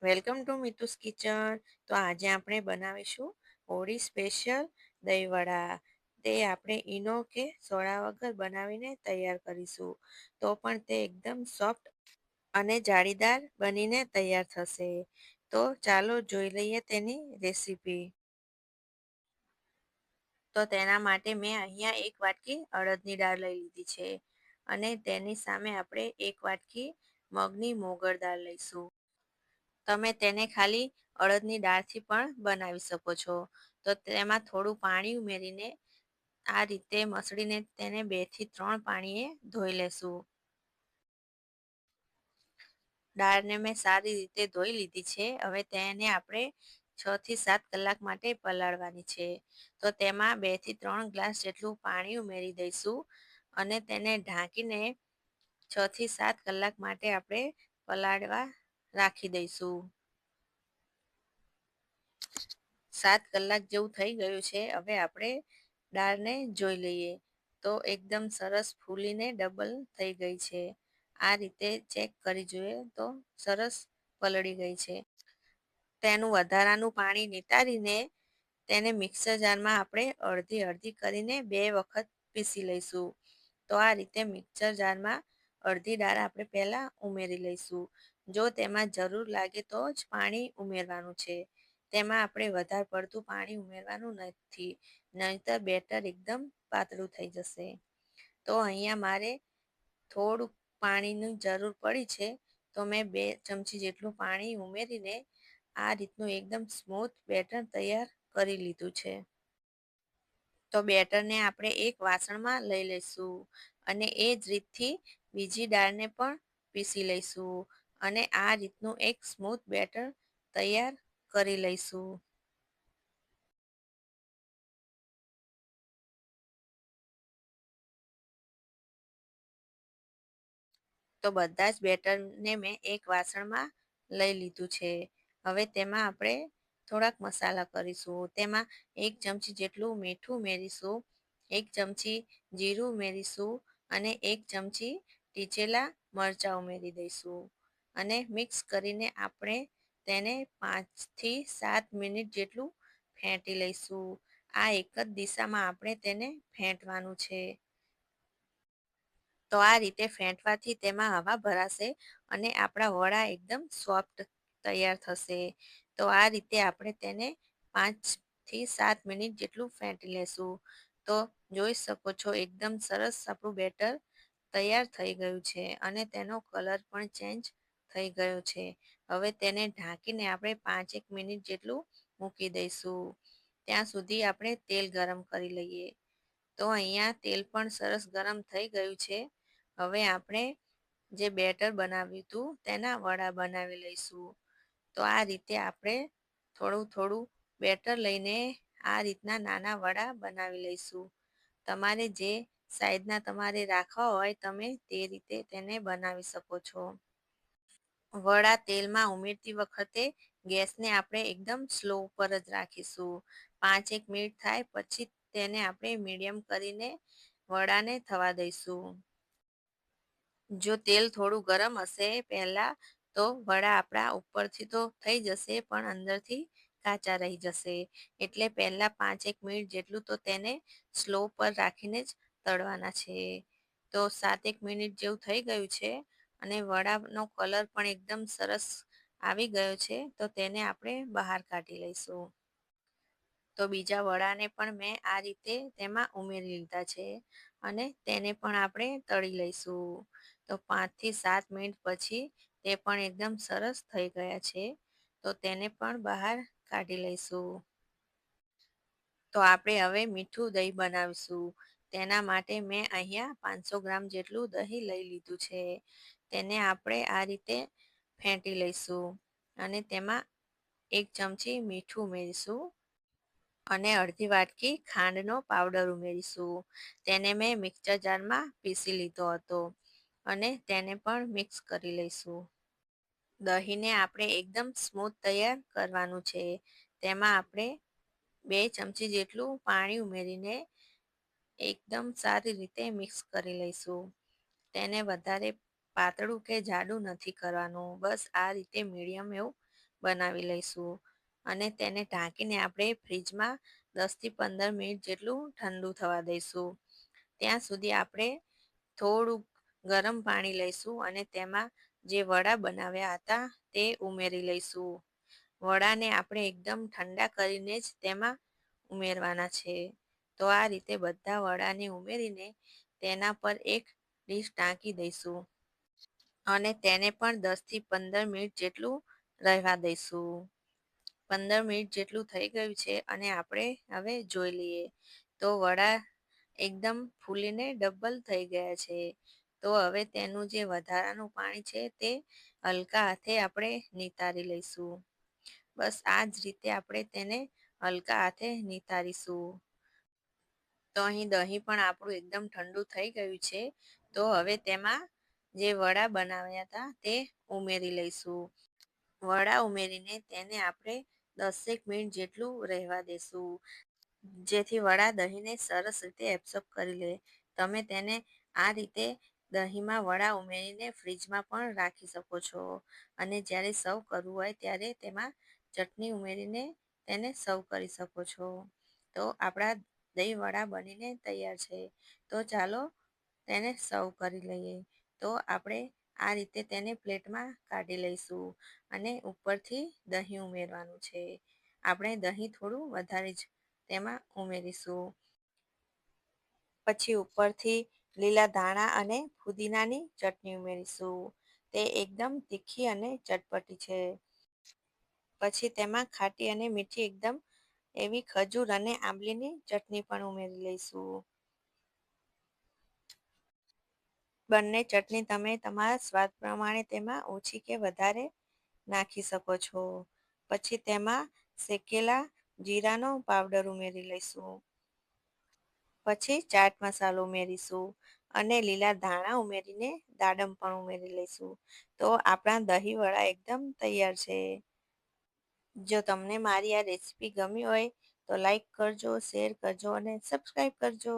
Welcome to મીતુસ kitchen. તો આજે આપણે બનાવીશું હોળી સ્પેશિયલ દહીંવડા. તે આપણે ઈનો કે સોડા વગર બનાવીને તૈયાર કરીશું. તો પણ તે એકદમ સોફ્ટ અને જાળીદાર બનીને તૈયાર થશે. તો ચાલો જોઈ લઈએ તેની રેસીપી. તો તેના માટે મેં અહીંયા એક વાટકી અડદની દાળ લઈ લીધી છે અને તેની સામે આપણે એક વાટકી મગની મોગર દાળ લઈશું. તમે તેને ખાલી અડદની દાળથી પણ બનાવી શકો છો. તો તેમાં થોડું પાણી ઉમેરીને આ રીતે મસળીને તેને 2 થી 3 પાણીએ ધોઈ લેશું. દાળને મેં સારી રીતે ધોઈ લીધી છે. હવે તેને આપણે 6 થી 7 કલાક માટે પલાળવાની છે. તો તેમાં 2 થી 3 ગ્લાસ જેટલું પાણી ઉમેરી દઈશું અને તેને ઢાંકીને 6 થી 7 કલાક માટે આપણે પલાળવા રાખી દઈશું. 7 કલાક જેવું થઈ ગયું છે. હવે આપણે દાળને જોઈ લઈએ. તો એકદમ સરસ ફૂલીને ડબલ થઈ ગઈ છે. આ રીતે ચેક કરી જોઈએ તો સરસ પલળી ગઈ છે. તેનું વધારાનું પાણી નિતારીને તેને મિક્સર જારમાં આપણે અડધી અડધી કરીને 2 વખત પીસી લઈશું. તો આ રીતે મિક્સર જારમાં અડધી દાળ આપણે પહેલાં ઉમેરી લઈશું. જો તેમાં જરૂર લાગે તો જ પાણી ઉમેરવાનું છે. તેમાં આપણે વધારે પડતું પાણી ઉમેરવાનું નથી, નહીંતર બેટર એકદમ પાતળું થઈ જશે. તો અહીંયા મારે થોડુંક પાણીની જરૂર પડી છે. તો મેં 2 ચમચી જેટલું પાણી ઉમેરીને આ રીતનું એકદમ સ્મૂથ બેટર તૈયાર કરી લીધું છે. તો બેટરને આપણે એક વાસણમાં લઈ લઈશું અને એ જ રીતથી બીજી દાળને પણ પીસી લઈશું અને આ રીતનું એક સ્મૂથ બેટર તૈયાર કરી લઈશું. તો બધા જ બેટરને મેં એક વાસણમાં લઈ લીધું છે. હવે તેમાં આપણે થોડાક મસાલા કરીશું. તેમાં 1 ચમચી જેટલું મીઠું ઉમેરીશું, 1 ચમચી જીરું ઉમેરીશું અને 1 ચમચી ટીચેલા મરચાં ઉમેરી દઈશું અને મિક્સ કરીને આપણે તેને 5 થી 7 મિનિટ જેટલું ફેંટી લઈશું. આ એક જ દિશામાં આપણે તેને ફેંટવાનું છે. તો આ રીતે ફેંટવાથી તેમાં હવા ભરાશે અને આપણા વડા એકદમ સોફ્ટ તૈયાર થશે. તો આ રીતે આપણે તેને 5 થી 7 મિનિટ જેટલું ફેંટી લેશું. તો જોઈ શકો છો એકદમ સરસ આપણું બેટર તૈયાર થઈ ગયું છે અને તેનો કલર પણ ચેન્જ થઈ ગયો છે. હવે તેને ઢાંકીને આપણે 5 એક મિનિટ જેટલું મૂકી દઈશું. ત્યાં સુધી આપણે તેલ ગરમ કરી લઈએ. તો અહીંયા તેલ પણ સરસ ગરમ થઈ ગયું છે. હવે આપણે જે બેટર બનાવ્યું હતું તેના વડા બનાવી લઈશું. તો આ રીતે આપણે થોડું થોડું બેટર લઈને આ રીતના નાના વડા બનાવી લઈશું. તમારે જે સાઈઝના તમારે રાખવા હોય તમે તે રીતે તેને બનાવી શકો છો. વડા તેલમાં ઉમેરતી વખતે ગેસને આપણે એકદમ સ્લો ઉપર જ રાખીશું. 5 એક મિનિટ થાય પછી તેને આપણે મીડિયમ કરીને વડાને થવા દઈશું. જો તેલ થોડું ગરમ હશે પહેલાં તો વડા આપણા ઉપરથી તો થઈ જશે પણ અંદરથી કાચા રહી જશે. એટલે પહેલાં 5 એક મિનિટ જેટલું તો તેને સ્લો પર રાખીને જ તળવાના છે. તો 7 એક મિનિટ જેવું થઈ ગયું છે અને વડાનો કલર પણ એકદમ સરસ આવી ગયો છે. તો તેને આપણે બહાર કાઢી લઈશું. તો બીજા વડાને પણ મેં આ રીતે તેમાં ઉમેરી લીધા છે અને તેને પણ આપણે તળી લઈશું. તો 5 થી 7 મિનિટ પછી તે પણ એકદમ સરસ થઈ ગયા છે. તો તેને પણ બહાર કાઢી લઈશું. તો આપણે હવે મીઠું દહીં બનાવીશું. તેના માટે મેં અહીંયા 500 ગ્રામ જેટલું દહીં લઈ લીધું છે. તેને આપણે આ રીતે ફેંટી લઈશું અને તેમાં 1 ચમચી મીઠું ઉમેરીશું અને અડધી વાટકી ખાંડનો પાવડર ઉમેરીશું. તેને મેં મિક્સર જારમાં પીસી લીધો હતો અને તેને પણ મિક્સ કરી લઈશું. દહીંને આપણે એકદમ સ્મૂથ તૈયાર કરવાનું છે. તેમાં આપણે 2 ચમચી જેટલું પાણી ઉમેરીને એકદમ સારી રીતે મિક્સ કરી લઈશું. તેને વધારે પાતળું કે જાડું નથી કરવાનું, બસ આ રીતે મીડિયમ એવું બનાવી લઈશું અને તેને ઢાંકીને આપણે ફ્રીજમાં 10થી 15 મિનિટ જેટલું ઠંડુ થવા દઈશું. ત્યાં સુધી આપણે થોડુંક ગરમ પાણી લઈશું અને તેમાં જે વડા બનાવ્યા હતા તે ઉમેરી લઈશું. વડાને આપણે એકદમ ઠંડા કરીને જ તેમાં ઉમેરવાના છે. તો આ રીતે બધા વડાને ઉમેરીને તેના પર એક ડીશ ઢાંકી દઈશું અને તેને પણ 10થી 15 મિનિટ જેટલું રહેવા દઈશું. 15 મિનિટ જેટલું થઈ ગયું છે અને આપણે હવે જોઈ લઈએ તો વડા એકદમ ફૂલીને ડબલ થઈ ગયા છે. તો હવે તેનું જે વધારાનું પાણી છે તે હલકા હાથે આપણે નિતારી લઈશું. બસ આ જ રીતે આપણે તેને હલકા હાથે નિતારીશું. તો અહીં દહીં પણ આપણું એકદમ ઠંડુ થઈ ગયું છે. તો હવે તેમાં જે વડા બનાવ્યા હતા તે ઉમેરી લઈશું. વડા ઉમેરીને તેને આપણે 10 મિનિટ જેટલું રહેવા દેશું. જેથી વડા દહીંને સરસ રીતે એબ્સોર્બ કરી લે. તમે તેને આ રીતે દહીંમાં વડા ઉમેરીને ફ્રીજમાં પણ રાખી શકો છો અને જ્યારે સર્વ કરવું હોય ત્યારે તેમાં ચટણી ઉમેરીને તેને સર્વ કરી શકો છો. તો આપણા દહીં વડા બનીને તૈયાર છે. તો ચાલો તેને સર્વ કરી લઈએ. તો આપણે આ રીતે તેને પ્લેટમાં કાઢી લઈશું અને ઉપરથી દહીં ઉમેરવાનું છે. આપણે દહીં થોડું વધારે જ તેમાં ઉમેરીશું. પછી ઉપરથી લીલા ધાણા અને ફુદીનાની ચટણી ઉમેરીશું. તે એકદમ તીખી અને ચટપટી છે. પછી તેમાં ખાટી અને મીઠી એકદમ એવી ખજૂર અને આંબલીની ચટણી પણ ઉમેરી લઈશું. બંને ચટણી તમે તમારા સ્વાદ પ્રમાણે તેમાં ઓછી કે વધારે નાખી શકો છો. પછી તેમાં શેકેલા જીરાનો પાવડર ઉમેરી લઈશું. પછી ચાટ મસાલો ઉમેરીશું અને લીલા ધાણા ઉમેરીને દાડમ પણ ઉમેરી લઈશું. તો આપણા દહીં વડા એકદમ તૈયાર છે. જો તમને મારી આ રેસીપી ગમી હોય તો લાઈક કરજો, શેર કરજો અને સબસ્ક્રાઈબ કરજો.